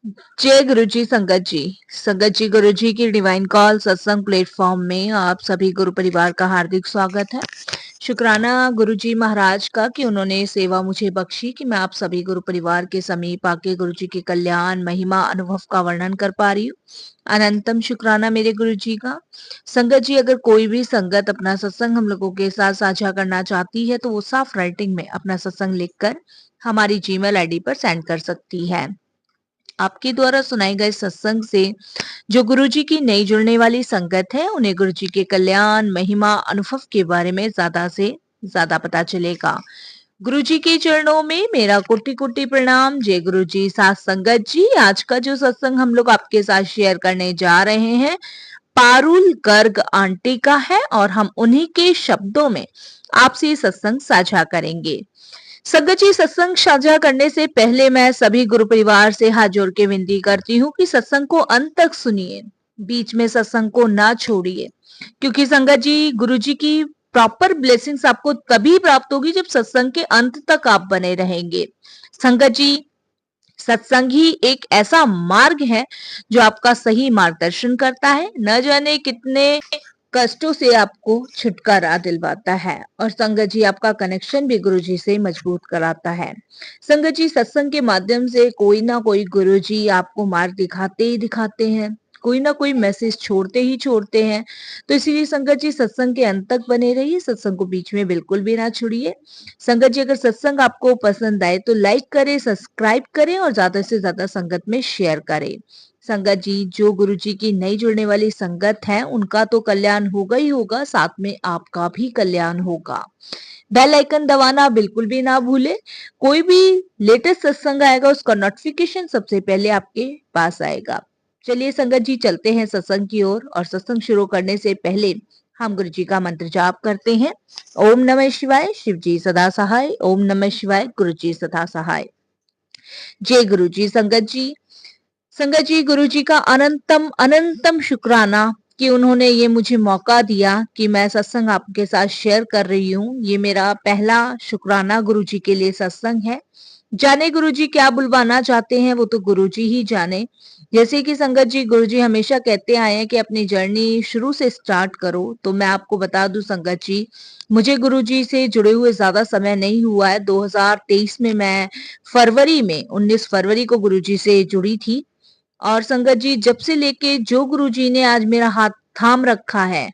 जय गुरु जी संगत जी। संगत जी, गुरु जी की डिवाइन कॉल सत्संग प्लेटफॉर्म में आप सभी गुरु परिवार का हार्दिक स्वागत है। शुक्राना गुरु जी महाराज का कि उन्होंने सेवा मुझे बख्शी कि मैं आप सभी गुरु परिवार के समीप आके गुरु जी के कल्याण महिमा अनुभव का वर्णन कर पा रही हूँ। अनंतम शुक्राना मेरे गुरु जी का। संगत जी, अगर कोई भी संगत अपना सत्संग हम लोगों के साथ साझा करना चाहती है तो वो साफ राइटिंग में अपना सत्संग लिखकर हमारी जीमेल आईडी पर सेंड कर सकती है। आपके द्वारा सुनाए गए सत्संग से जो गुरुजी की नई जुड़ने वाली संगत है, उन्हें गुरुजी के कल्याण महिमा अनुभव के बारे में ज्यादा से ज्यादा पता चलेगा। गुरुजी के चरणों में मेरा कोटि कोटि प्रणाम। जय गुरु जी। साथ संगत जी, आज का जो सत्संग हम लोग आपके साथ शेयर करने जा रहे हैं, पारुल गर्ग आंटी का है और हम उन्हीं के शब्दों में आपसे सत्संग साझा करेंगे। संगत जी, सत्संग साझा करने से पहले मैं सभी गुरु परिवार से हाथ जोड़ के विनती करती हूँ कि सत्संग को अंत तक सुनिए, बीच में सत्संग को ना छोड़िए, क्योंकि संगत जी, गुरु जी की प्रॉपर ब्लेसिंग्स आपको तभी प्राप्त होगी जब सत्संग के अंत तक आप बने रहेंगे। संगत जी, सत्संग ही एक ऐसा मार्ग है जो आपका सही मार्गदर्शन करता है, न जाने कितने कष्टों से आपको छुटकारा दिलवाता है और संगत जी आपका कनेक्शन भी गुरु जी से मजबूत कराता है। संगत जी, सत्संग के माध्यम से कोई ना कोई गुरु जी आपको मार्ग दिखाते ही दिखाते हैं, कोई ना कोई मैसेज छोड़ते ही छोड़ते हैं। तो इसीलिए संगत जी, सत्संग के अंत तक बने रहिए, सत्संग को बीच में बिल्कुल भी ना छोड़िए। संगत जी, अगर सत्संग आपको पसंद आए तो लाइक करें, सब्सक्राइब करें और ज्यादा से ज्यादा संगत में शेयर करें। संगत जी, जो गुरु जी की नई जुड़ने वाली संगत है, उनका तो कल्याण होगा ही होगा, साथ में आपका भी कल्याण होगा। बेल आइकन दबाना बिल्कुल भी ना भूले। कोई भी लेटेस्ट सत्संग आएगा उसका नोटिफिकेशन सबसे पहले आपके पास आएगा। चलिए संगत जी, चलते हैं सत्संग की ओर और सत्संग शुरू करने से पहले हम गुरु जी का मंत्र जाप करते हैं। ओम नमः शिवाय, शिव जी सदा सहाय। ओम नमः शिवाय, गुरु जी सदा सहाय। जय गुरु जी। संगत जी, संगत जी, गुरु जी का अनंतम अनंतम शुक्राना कि उन्होंने ये मुझे मौका दिया कि मैं सत्संग आपके साथ शेयर कर रही हूँ। ये मेरा पहला शुक्राना गुरु जी के लिए सत्संग है। जाने गुरु जी क्या बुलवाना चाहते हैं, वो तो गुरु जी ही जाने। जैसे कि संगत जी, गुरु जी हमेशा कहते आए हैं कि अपनी जर्नी शुरू से स्टार्ट करो, तो मैं आपको बता दूं संगत जी, मुझे गुरु जी से जुड़े हुए ज्यादा समय नहीं हुआ है। 2023 में मैं फरवरी में 19 फरवरी को गुरु जी से जुड़ी थी और संगत जी, जब से लेके जो गुरुजी ने आज मेरा हाथ थाम रखा है,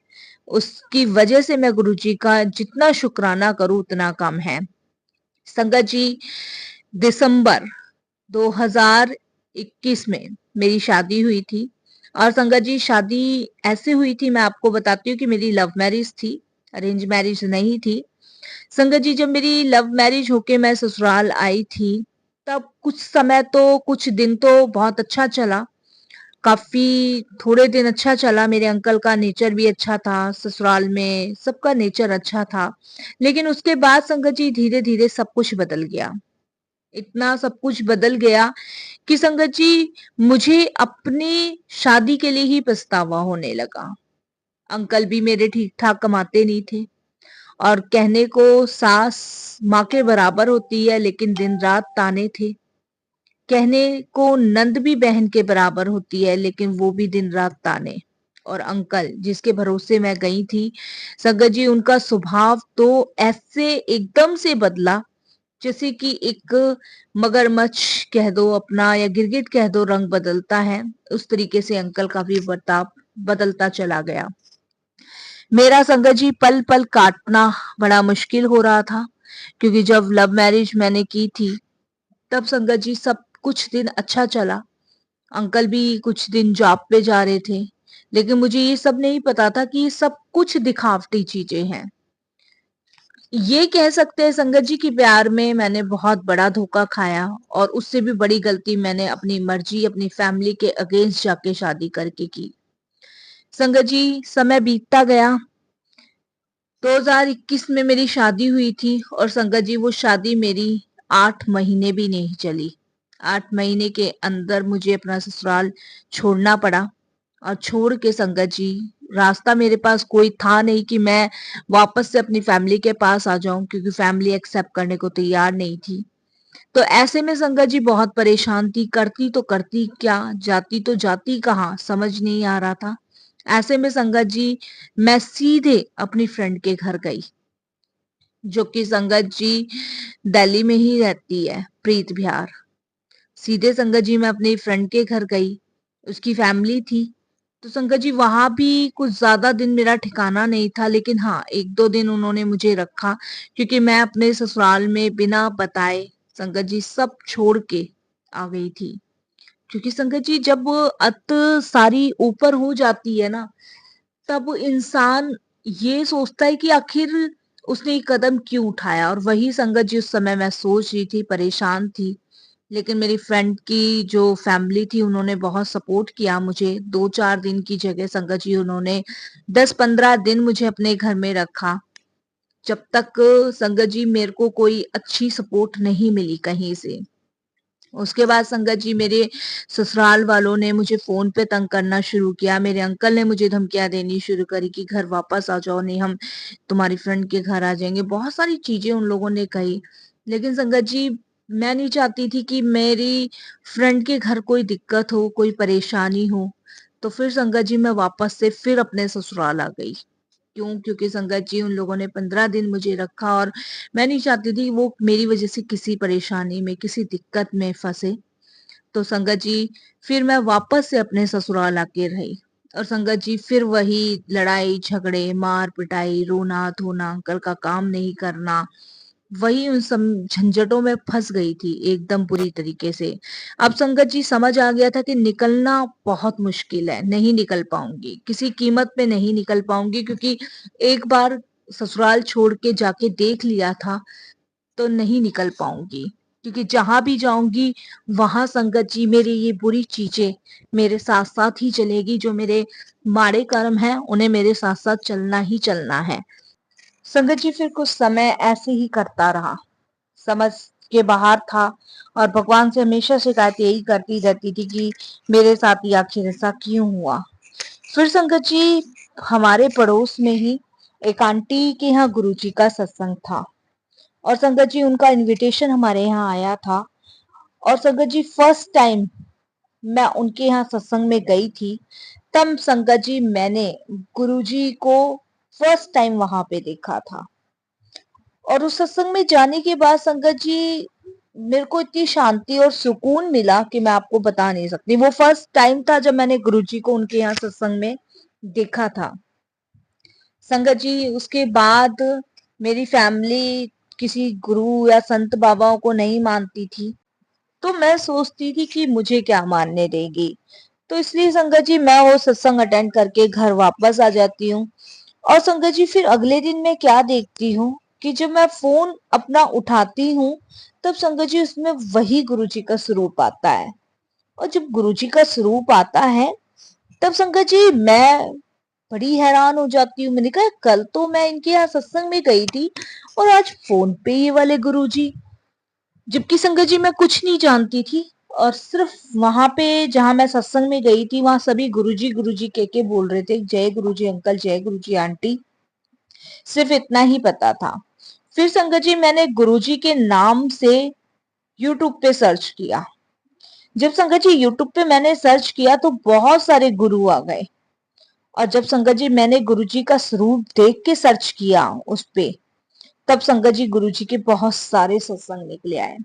उसकी वजह से मैं गुरुजी का जितना शुक्राना करूं उतना कम है। संगत जी, दिसंबर 2021 में मेरी शादी हुई थी और संगत जी, शादी ऐसे हुई थी, मैं आपको बताती हूँ कि मेरी लव मैरिज थी, अरेंज मैरिज नहीं थी। संगत जी, जब मेरी लव मैरिज होके मैं ससुराल आई थी, तब कुछ समय तो कुछ दिन तो बहुत अच्छा चला, काफी थोड़े दिन अच्छा चला। मेरे अंकल का नेचर भी अच्छा था, ससुराल में सबका नेचर अच्छा था। लेकिन उसके बाद संगत जी, धीरे धीरे सब कुछ बदल गया। इतना सब कुछ बदल गया कि संगत जी, मुझे अपनी शादी के लिए ही पछतावा होने लगा। अंकल भी मेरे ठीक ठाक कमाते नहीं थे और कहने को सास माँ के बराबर होती है, लेकिन दिन रात ताने थे। कहने को नंद भी बहन के बराबर होती है, लेकिन वो भी दिन रात ताने। और अंकल जिसके भरोसे मैं गई थी, संगत जी, उनका स्वभाव तो ऐसे एकदम से बदला जैसे कि एक मगरमच्छ कह दो अपना, या गिरगिट कह दो, रंग बदलता है, उस तरीके से अंकल का भी बर्ताव बदलता चला गया। मेरा संगत जी, पल पल काटना बड़ा मुश्किल हो रहा था, क्योंकि जब लव मैरिज मैंने की थी, तब संगत जी सब कुछ दिन अच्छा चला। अंकल भी कुछ दिन जॉब पे जा रहे थे, लेकिन मुझे ये सब नहीं पता था कि ये सब कुछ दिखावटी चीजें हैं। ये कह सकते हैं संगत जी कि प्यार में मैंने बहुत बड़ा धोखा खाया और उससे भी बड़ी गलती मैंने अपनी मर्जी, अपनी फैमिली के अगेंस्ट जाके शादी करके की। संगत जी, समय बीतता गया। 2021 में मेरी शादी हुई थी और संगत जी, वो शादी मेरी 8 महीने भी नहीं चली। 8 महीने के अंदर मुझे अपना ससुराल छोड़ना पड़ा और छोड़ के संगत जी, रास्ता मेरे पास कोई था नहीं कि मैं वापस से अपनी फैमिली के पास आ जाऊं, क्योंकि फैमिली एक्सेप्ट करने को तैयार नहीं थी। तो ऐसे में संगत जी बहुत परेशान थी, करती तो करती क्या, जाती तो जाती कहाँ, समझ नहीं आ रहा था। ऐसे में संगत जी मैं सीधे अपनी फ्रेंड के घर गई, जो कि संगत जी दिल्ली में ही रहती है, प्रीत बिहार। सीधे संगत जी मैं अपनी फ्रेंड के घर गई, उसकी फैमिली थी। तो संगत जी वहां भी कुछ ज्यादा दिन मेरा ठिकाना नहीं था, लेकिन हाँ 1-2 दिन उन्होंने मुझे रखा, क्योंकि मैं अपने ससुराल में बिना बताए संगत जी सब छोड़ के आ गई थी। क्योंकि संगत जी जब अत सारी ऊपर हो जाती है ना, तब इंसान ये सोचता है कि आखिर उसने ये कदम क्यों उठाया। और वही संगत जी उस समय मैं सोच रही थी, परेशान थी। लेकिन मेरी फ्रेंड की जो फैमिली थी उन्होंने बहुत सपोर्ट किया मुझे। 2-4 दिन की जगह संगत जी उन्होंने 10-15 दिन मुझे अपने घर में रखा, जब तक संगत जी मेरे को कोई अच्छी सपोर्ट नहीं मिली कहीं से। उसके बाद संगत जी मेरे ससुराल वालों ने मुझे फोन पे तंग करना शुरू किया। मेरे अंकल ने मुझे धमकियां देनी शुरू करी कि घर वापस आ जाओ, नहीं हम तुम्हारी फ्रेंड के घर आ जाएंगे। बहुत सारी चीजें उन लोगों ने कही। लेकिन संगत जी मैं नहीं चाहती थी कि मेरी फ्रेंड के घर कोई दिक्कत हो, कोई परेशानी हो। तो फिर संगत जी मैं वापस से फिर अपने ससुराल आ गई। क्यों? क्योंकि संगत जी उन लोगों ने 15 दिन मुझे रखा, और मैं नहीं चाहती थी वो मेरी वजह से किसी परेशानी में, किसी दिक्कत में फंसे। तो संगत जी फिर मैं वापस से अपने ससुराल आके रही। और संगत जी फिर वही लड़ाई झगड़े, मार पिटाई, रोना धोना, अंकल का काम नहीं करना, वही उन सब झंझटों में फंस गई थी एकदम बुरी तरीके से। अब संगत जी समझ आ गया था कि निकलना बहुत मुश्किल है, नहीं निकल पाऊंगी, किसी कीमत पे नहीं निकल पाऊंगी, क्योंकि एक बार ससुराल छोड़ के जाके देख लिया था, तो नहीं निकल पाऊंगी। क्योंकि जहां भी जाऊंगी वहां संगत जी मेरी ये बुरी चीजें मेरे साथ साथ ही चलेगी। जो मेरे माड़े कर्म हैं उन्हें मेरे साथ साथ चलना ही चलना है। संगत जी फिर कुछ समय ऐसे ही करता रहा, समझ के बाहर था। और भगवान से हमेशा शिकायत यही करती रहती थी कि मेरे साथ ही आखिर ऐसा क्यों हुआ। फिर संगत जी हमारे पड़ोस में ही एक आंटी के यहाँ गुरुजी का सत्संग था, और संगत जी उनका इनविटेशन हमारे यहाँ आया था। और संगत जी फर्स्ट टाइम मैं उनके यहाँ सत्संग में गई थी, तब संगत जी मैंने गुरुजी को फर्स्ट टाइम वहां पे देखा था। और उस सत्संग में जाने के बाद संगत जी मेरे को इतनी शांति और सुकून मिला कि मैं आपको बता नहीं सकती। वो फर्स्ट टाइम था जब मैंने गुरुजी को उनके यहाँ सत्संग में देखा था। संगत जी उसके बाद मेरी फैमिली किसी गुरु या संत बाबाओं को नहीं मानती थी, तो मैं सोचती थी कि मुझे क्या मानने देगी। तो इसलिए संगत जी मैं वो सत्संग अटेंड करके घर वापस आ जाती हूँ। और संगत जी फिर अगले दिन मैं क्या देखती हूँ कि जब मैं फोन अपना उठाती हूँ, तब संगत जी उसमें वही गुरुजी का स्वरूप आता है। और जब गुरुजी का स्वरूप आता है, तब संगत जी मैं बड़ी हैरान हो जाती हूँ। मैंने कहा कल तो मैं इनके यहाँ सत्संग में गई थी, और आज फोन पे ये वाले गुरुजी। जबकि संगत जी मैं कुछ नहीं जानती थी, और सिर्फ वहां पे जहां मैं सत्संग में गई थी वहां सभी गुरुजी गुरुजी कह के बोल रहे थे, जय गुरुजी अंकल, जय गुरुजी आंटी। सिर्फ इतना ही पता था। फिर संगत जी मैंने गुरुजी के नाम से यूट्यूब पे सर्च किया। जब संगत जी यूट्यूब पे मैंने सर्च किया तो बहुत सारे गुरु आ गए। और जब संगत जी मैंने गुरुजी का स्वरूप देख के सर्च किया उस पे, तब संगत जी गुरुजी के बहुत सारे सत्संग निकले आए।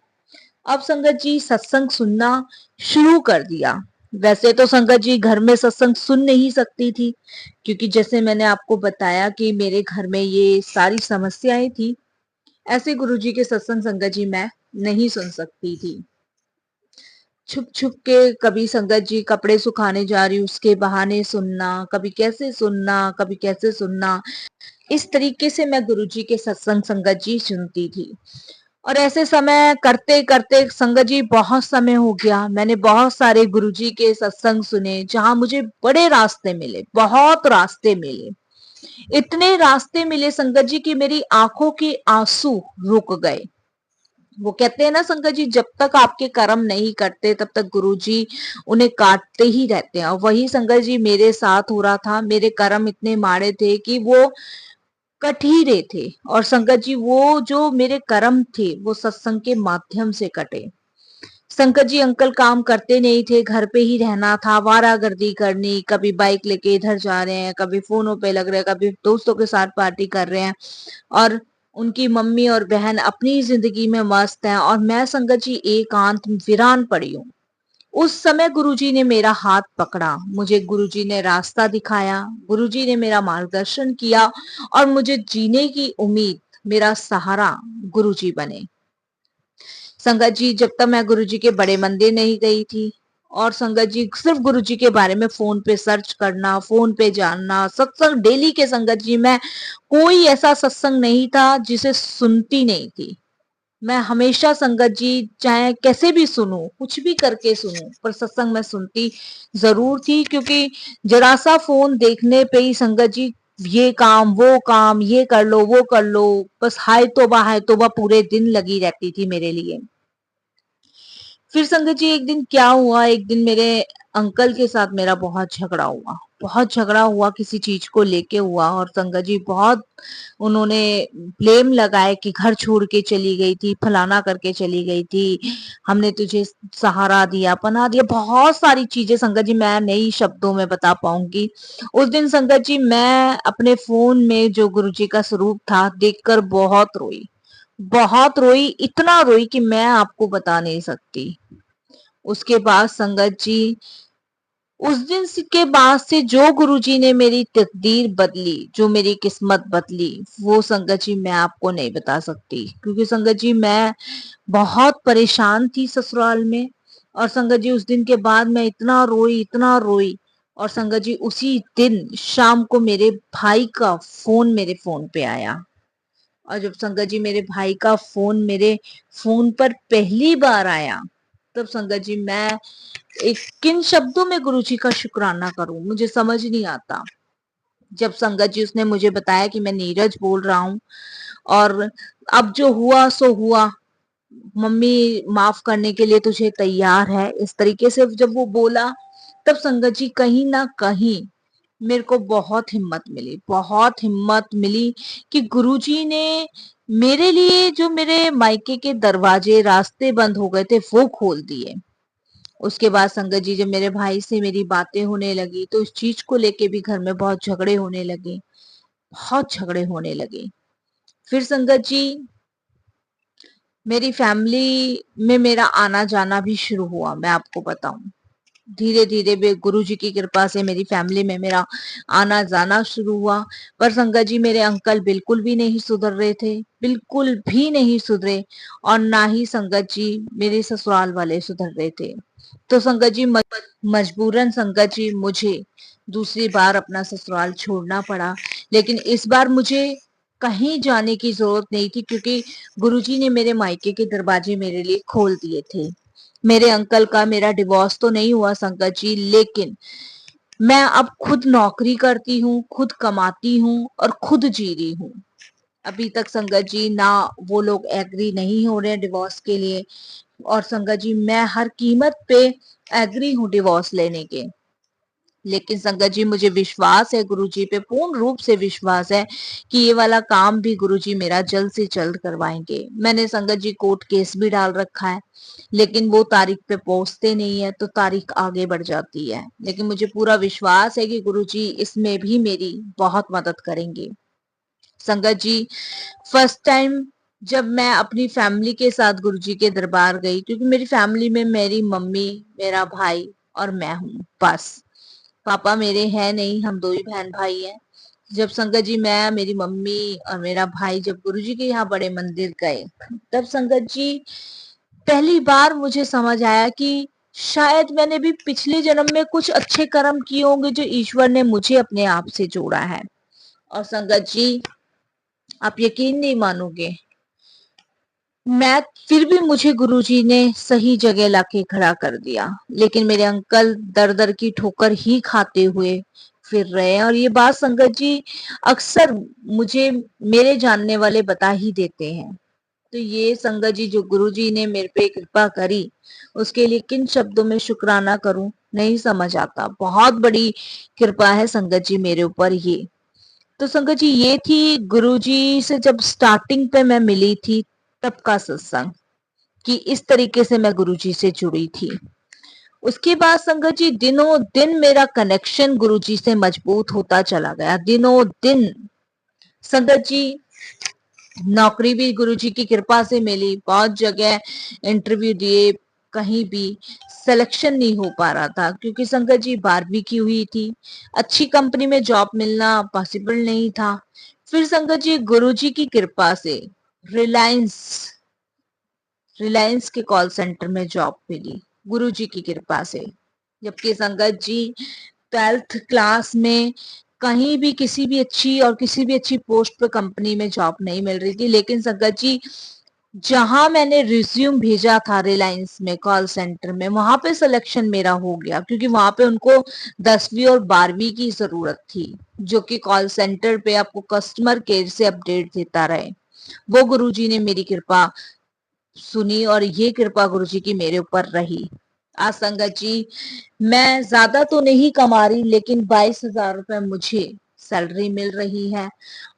अब संगत जी सत्संग सुनना शुरू कर दिया। वैसे तो संगत जी घर में सत्संग सुन नहीं सकती थी, क्योंकि जैसे मैंने आपको बताया कि मेरे घर में ये सारी समस्याएं थी। ऐसे गुरुजी के सत्संग संगत जी मैं नहीं सुन सकती थी। छुप छुप के कभी संगत जी कपड़े सुखाने जा रही उसके बहाने सुनना, कभी कैसे सुनना, कभी कैसे सुनना। इस तरीके से मैं गुरुजी के सत्संग संगत जी सुनती थी। और ऐसे समय करते करते संगत जी बहुत समय हो गया, मैंने बहुत सारे गुरुजी के सत्संग सुने, जहां मुझे बड़े रास्ते मिले, बहुत रास्ते मिले। इतने रास्ते मिले संगत जी की मेरी आंखों के आंसू रुक गए। वो कहते हैं ना संगत जी, जब तक आपके कर्म नहीं करते तब तक गुरुजी उन्हें काटते ही रहते हैं। और वही संगत जी मेरे साथ हो रहा था। मेरे कर्म इतने माड़े थे कि वो कट ही रहे थे। और संगत जी वो जो मेरे कर्म थे वो सत्संग के माध्यम से कटे। संकट जी अंकल काम करते नहीं थे, घर पे ही रहना था, आवारागर्दी करनी, कभी बाइक लेके इधर जा रहे हैं, कभी फोनों पे लग रहे हैं, कभी दोस्तों के साथ पार्टी कर रहे हैं। और उनकी मम्मी और बहन अपनी जिंदगी में मस्त हैं और मैं संगत जी एकांत वीरान पड़ी हूँ। उस समय गुरुजी ने मेरा हाथ पकड़ा, मुझे गुरुजी ने रास्ता दिखाया, गुरुजी ने मेरा मार्गदर्शन किया और मुझे जीने की उम्मीद, मेरा सहारा गुरुजी बने। संगत जी जब तक मैं गुरुजी के बड़े मंदिर नहीं गई थी, और संगत जी सिर्फ गुरुजी के बारे में फोन पे सर्च करना, फोन पे जानना, सत्संग डेली के संगत जी मैं कोई ऐसा सत्संग नहीं था जिसे सुनती नहीं थी। मैं हमेशा संगत जी चाहे कैसे भी सुनूं, कुछ भी करके सुनूं, पर सत्संग मैं सुनती जरूर थी, क्योंकि जरा सा फोन देखने पे ही संगत जी ये काम वो काम, ये कर लो वो कर लो, बस हाय तोबा पूरे दिन लगी रहती थी मेरे लिए। फिर संगत जी एक दिन क्या हुआ, एक दिन मेरे अंकल के साथ मेरा बहुत झगड़ा हुआ, बहुत झगड़ा हुआ, किसी चीज को लेके हुआ। और संगत जी बहुत उन्होंने ब्लेम लगाए कि घर छोड़ के चली गई थी, फलाना करके चली गई थी, हमने तुझे सहारा दिया, पनाह दिया, बहुत सारी चीजें संगत जी मैं नई शब्दों में बता पाऊंगी। उस दिन संगत जी मैं अपने फोन में जो गुरुजी का स्वरूप था देखकर बहुत रोई, बहुत रोई, इतना रोई कि मैं आपको बता नहीं सकती। उसके बाद संगत जी उस दिन के बाद से जो गुरुजी ने मेरी तकदीर बदली, जो मेरी किस्मत बदली, वो संगत जी मैं आपको नहीं बता सकती। क्योंकि संगत जी मैं बहुत परेशान थी ससुराल में। और संगत जी उस दिन के बाद मैं इतना रोई, इतना रोई। और संगत जी उसी दिन शाम को मेरे भाई का फोन मेरे फोन पे आया। और जब संगत जी मेरे भाई का फोन मेरे फोन पर पहली बार आया, तब संगत जी मैं एक किन शब्दों में गुरुजी का शुक्राना करूं, मुझे समझ नहीं आता। जब संगत जी उसने मुझे बताया कि मैं नीरज बोल रहा हूँ और अब जो हुआ सो हुआ, मम्मी माफ करने के लिए तुझे तैयार है, इस तरीके से जब वो बोला, तब संगत जी कहीं ना कहीं मेरे को बहुत हिम्मत मिली, बहुत हिम्मत मिली कि गुरुजी ने मेरे लिए जो मेरे मायके के दरवाजे रास्ते बंद हो गए थे वो खोल दिए। उसके बाद संगत जी जब मेरे भाई से मेरी बातें होने लगी तो इस चीज को लेके भी घर में बहुत झगड़े होने लगे, बहुत झगड़े होने लगे। फिर संगत जी मेरी फैमिली में मेरा आना जाना भी शुरू हुआ, मैं आपको बताऊं। धीरे धीरे गुरु जी की कृपा से मेरी फैमिली में मेरा आना जाना शुरू हुआ। पर संगत जी मेरे अंकल बिल्कुल भी नहीं सुधर रहे थे, बिल्कुल भी नहीं सुधरे। और ना ही संगत जी मेरे ससुराल वाले सुधर रहे थे। तो संगत जी मजबूरन संगत जी मुझे दूसरी बार अपना ससुराल छोड़ना पड़ा। लेकिन इस बार मुझे कहीं जाने की जरूरत नहीं थी, क्योंकि गुरुजी ने मेरे मायके के दरवाजे मेरे लिए खोल दिए थे। मेरे अंकल का मेरा डिवोर्स तो नहीं हुआ संगत जी, लेकिन मैं अब खुद नौकरी करती हूँ, खुद कमाती हूँ और खुद जी रही हूँ। अभी तक संगत जी ना वो लोग एग्री नहीं हो रहे हैं डिवोर्स के लिए। और संगत जी मैं हर कीमत पे एग्री हूँ डिवोर्स लेने के। लेकिन संगत जी मुझे विश्वास है गुरुजी पे, पूर्ण रूप से विश्वास है कि ये वाला काम भी गुरुजी मेरा जल्द से जल्द करवाएंगे। मैंने संगत जी कोर्ट केस भी डाल रखा है, लेकिन वो तारीख पे पहुंचते नहीं है तो तारीख आगे बढ़ जाती है। लेकिन मुझे पूरा विश्वास है कि गुरुजी इसमें भी मेरी बहुत मदद करेंगे। संगत जी फर्स्ट टाइम जब मैं अपनी फैमिली के साथ गुरुजी के दरबार गई, क्योंकि मेरी फैमिली में मेरी मम्मी, मेरा भाई और मैं हूँ बस। पापा मेरे हैं नहीं, हम दो ही बहन भाई हैं। जब संगत जी मैं, मेरी मम्मी और मेरा भाई जब गुरुजी के यहाँ बड़े मंदिर गए, तब संगत जी पहली बार मुझे समझ आया कि शायद मैंने भी पिछले जन्म में कुछ अच्छे कर्म किए होंगे जो ईश्वर ने मुझे अपने आप से जोड़ा है। और संगत जी आप यकीन नहीं मानोगे, मैं फिर भी मुझे गुरुजी ने सही जगह लाके खड़ा कर दिया। लेकिन मेरे अंकल दर दर की ठोकर ही खाते हुए फिर रहे हैं। और ये बात संगत जी अक्सर मुझे मेरे जानने वाले बता ही देते हैं। तो ये संगत जी जो गुरुजी ने मेरे पे कृपा करी, उसके लिए किन शब्दों में शुक्राना करूं नहीं समझ आता। बहुत बड़ी कृपा है संगत जी मेरे ऊपर ये। तो संगत जी ये थी गुरुजी से जब स्टार्टिंग पे मैं मिली थी तब का सत्संग, कि इस तरीके से मैं गुरुजी से जुड़ी थी। उसके बाद संगत जी दिनों दिन मेरा कनेक्शन गुरुजी से मजबूत होता चला गया, दिनों दिन। संगत जी नौकरी भी गुरुजी की कृपा से मिली, बहुत जगह इंटरव्यू दिए, कहीं भी सिलेक्शन नहीं हो पा रहा था क्योंकि संगत जी 12वीं की हुई थी, अच्छी कंपनी में जॉब मिलना पॉसिबल नहीं था। फिर संगत जी गुरुजी की कृपा से रिलायंस रिलायंस के कॉल सेंटर में जॉब मिली गुरुजी की कृपा से। जबकि संगत जी 12th क्लास में कहीं भी किसी भी अच्छी पोस्ट पे कंपनी में जॉब नहीं मिल रही थी, लेकिन संगत जी जहां मैंने रिज्यूम भेजा था रिलायंस में कॉल सेंटर में, वहां पे सिलेक्शन मेरा हो गया क्योंकि वहां पे उनको 10वीं और 12वीं की जरूरत थी, जो कि कॉल सेंटर पे आपको कस्टमर केयर से अपडेट देता रहे। वो गुरुजी ने मेरी कृपा सुनी और ये कृपा गुरुजी की मेरे ऊपर रही। आज संगत जी मैं ज्यादा तो नहीं कमा रही, लेकिन 22,000 रुपए मुझे सैलरी मिल रही है।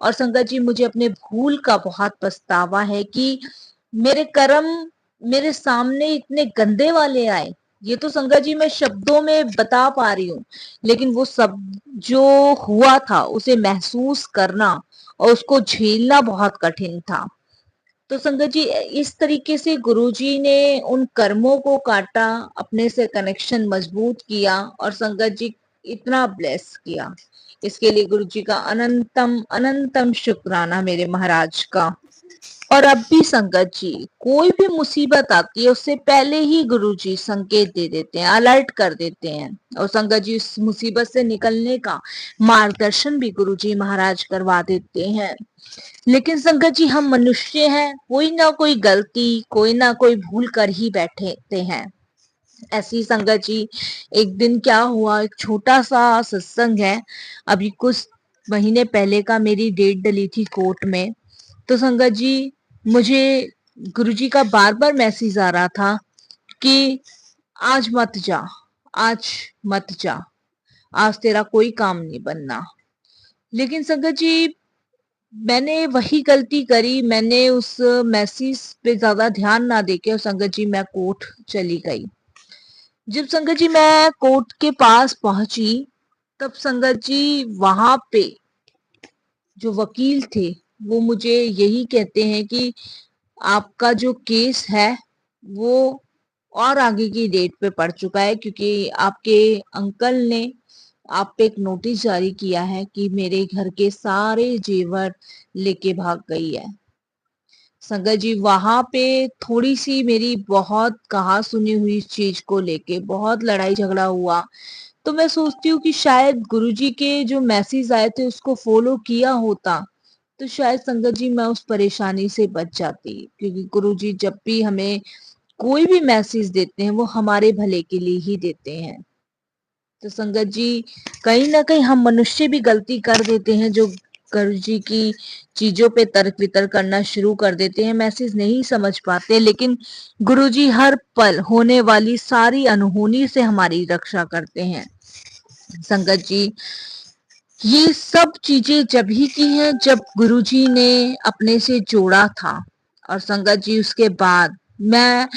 और संगत जी मुझे अपने भूल का बहुत पछतावा है कि मेरे कर्म मेरे सामने इतने गंदे वाले आए। ये तो संगत जी मैं शब्दों में बता पा रही हूँ, लेकिन वो सब जो हुआ था उसे महसूस करना और उसको झेलना बहुत कठिन था। तो संगत जी इस तरीके से गुरुजी ने उन कर्मों को काटा, अपने से कनेक्शन मजबूत किया और संगत जी इतना ब्लेस किया। इसके लिए गुरुजी का अनंतम अनंतम शुक्राना मेरे महाराज का। और अब भी संगत जी कोई भी मुसीबत आती है उससे पहले ही गुरुजी संकेत दे देते हैं, अलर्ट कर देते हैं, और संगत जी उस मुसीबत से निकलने का मार्गदर्शन भी गुरुजी महाराज करवा देते हैं। लेकिन संगत जी हम मनुष्य हैं, कोई ना कोई गलती कोई ना कोई भूल कर ही बैठे हैं। ऐसी संगत जी एक दिन क्या हुआ, एक छोटा सा सत्संग है, अभी कुछ महीने पहले का, मेरी डेट डली थी कोर्ट में। तो संगत जी मुझे गुरुजी का बार बार मैसेज आ रहा था कि आज मत जा, आज मत जा, आज तेरा कोई काम नहीं बनना। लेकिन संगत जी मैंने वही गलती करी, मैंने उस मैसेज पे ज्यादा ध्यान ना देके और संगत जी मैं कोर्ट चली गई। जब संगत जी मैं कोर्ट के पास पहुंची तब संगत जी वहां पे जो वकील थे वो मुझे यही कहते हैं कि आपका जो केस है वो और आगे की डेट पे पड़ चुका है, क्योंकि आपके अंकल ने आप पे एक नोटिस जारी किया है कि मेरे घर के सारे जेवर लेके भाग गई है। संगत जी वहां पे थोड़ी सी मेरी बहुत कहा सुनी हुई इस चीज को लेके बहुत लड़ाई झगड़ा हुआ। तो मैं सोचती हूँ कि शायद गुरुजी के जो मैसेज आए थे उसको फॉलो किया होता तो शायद संगत जी मैं उस परेशानी से बच जाती, क्योंकि गुरुजी जब भी हमें कोई भी मैसेज देते हैं वो हमारे भले के लिए ही देते हैं। तो संगत जी कहीं ना कहीं हम मनुष्य भी गलती कर देते हैं, जो गुरुजी की चीजों पे तर्क वितर्क करना शुरू कर देते हैं, मैसेज नहीं समझ पाते, लेकिन गुरुजी हर पल होने वाली सारी अनहोनी से हमारी रक्षा करते हैं। संगत जी ये सब चीजें जब ही की हैं जब गुरुजी ने अपने से जोड़ा था। और संगत जी उसके बाद मैं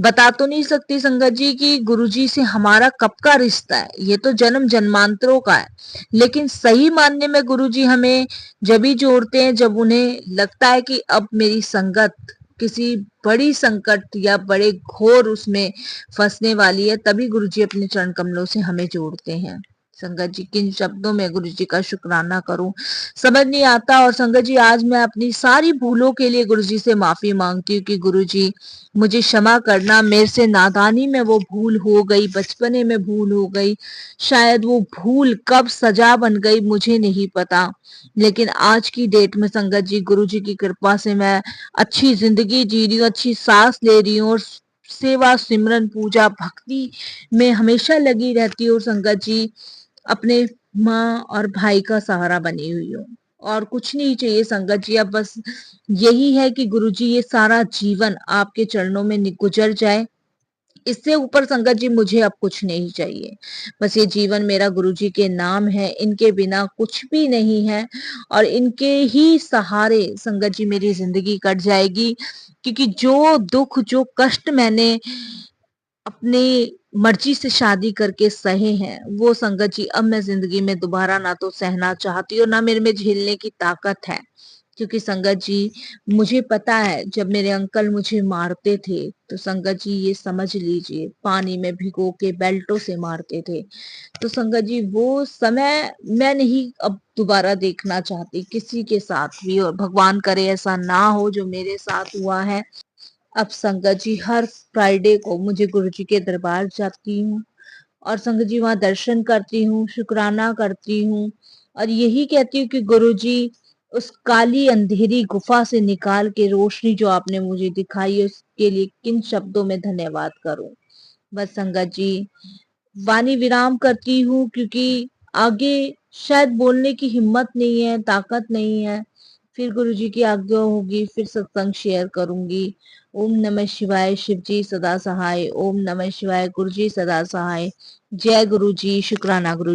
बता तो नहीं सकती संगत जी कि गुरुजी से हमारा कब का रिश्ता है, ये तो जन्म जन्मांतरों का है, लेकिन सही मानने में गुरुजी हमें जब ही जोड़ते हैं जब उन्हें लगता है कि अब मेरी संगत किसी बड़ी संकट या बड़े घोर उसमें फंसने वाली है, तभी गुरुजी अपने चरण कमलों से हमें जोड़ते हैं। संगत जी किन शब्दों में गुरु जी का शुक्राना करूं समझ नहीं आता। और संगत जी आज मैं अपनी सारी भूलों के लिए गुरु जी से माफी मांगती हूँ कि गुरु जी मुझे क्षमा करना, मेरे से नादानी में वो भूल हो गई, बचपने में भूल हो गई, शायद वो भूल कब सजा बन गई मुझे नहीं पता, लेकिन आज की डेट में संगत जी गुरु जी की कृपा से मैं अच्छी जिंदगी जी रही हूँ, अच्छी सांस ले रही हूँ और सेवा सिमरन पूजा भक्ति में हमेशा लगी रहती हूँ। संगत जी अपने माँ और भाई का सहारा बनी हुई हूँ और कुछ नहीं चाहिए संगत जी। अब बस यही है कि गुरुजी ये सारा जीवन आपके चरणों में गुजर जाए, इससे ऊपर संगत जी मुझे अब कुछ नहीं चाहिए। बस ये जीवन मेरा गुरुजी के नाम है, इनके बिना कुछ भी नहीं है और इनके ही सहारे संगत जी मेरी ज़िंदगी कट जाएगी। क्योंकि जो दुःख, जो कष्ट मैंने अपनी मर्ज़ी से शादी करके सहे हैं, वो संगत जी अब मैं ज़िंदगी में दोबारा ना तो सहना चाहती हूँ, ना मेरे में झेलने की ताकत है। क्योंकि संगत जी मुझे पता है जब मेरे अंकल मुझे मारते थे, तो संगत जी ये समझ लीजिए पानी में भिगो के बेल्टों से मारते थे। तो संगत जी वो समय मैं नहीं अब दोबारा देखना चाहती किसी के साथ भी, और भगवान करे ऐसा ना हो जो मेरे साथ हुआ है। अब संगत जी हर फ्राइडे को मुझे गुरुजी के दरबार जाती हूँ और संगत जी वहाँ दर्शन करती हूँ, शुक्राना करती हूँ और यही कहती हूँ कि गुरुजी उस काली अंधेरी गुफा से निकाल के रोशनी जो आपने मुझे दिखाई है उसके लिए किन शब्दों में धन्यवाद करूं। बस संगत जी वाणी विराम करती हूँ क्योंकि आगे शायद बोलने की हिम्मत नहीं है, ताकत नहीं है। फिर गुरुजी की आज्ञा होगी, फिर सत्संग शेयर करूंगी। ओम नमः शिवाय, शिव जी सदा सहाय। ओम नमः शिवाय, गुरुजी सदा सहाय। जय गुरुजी, शुक्राना गुरु।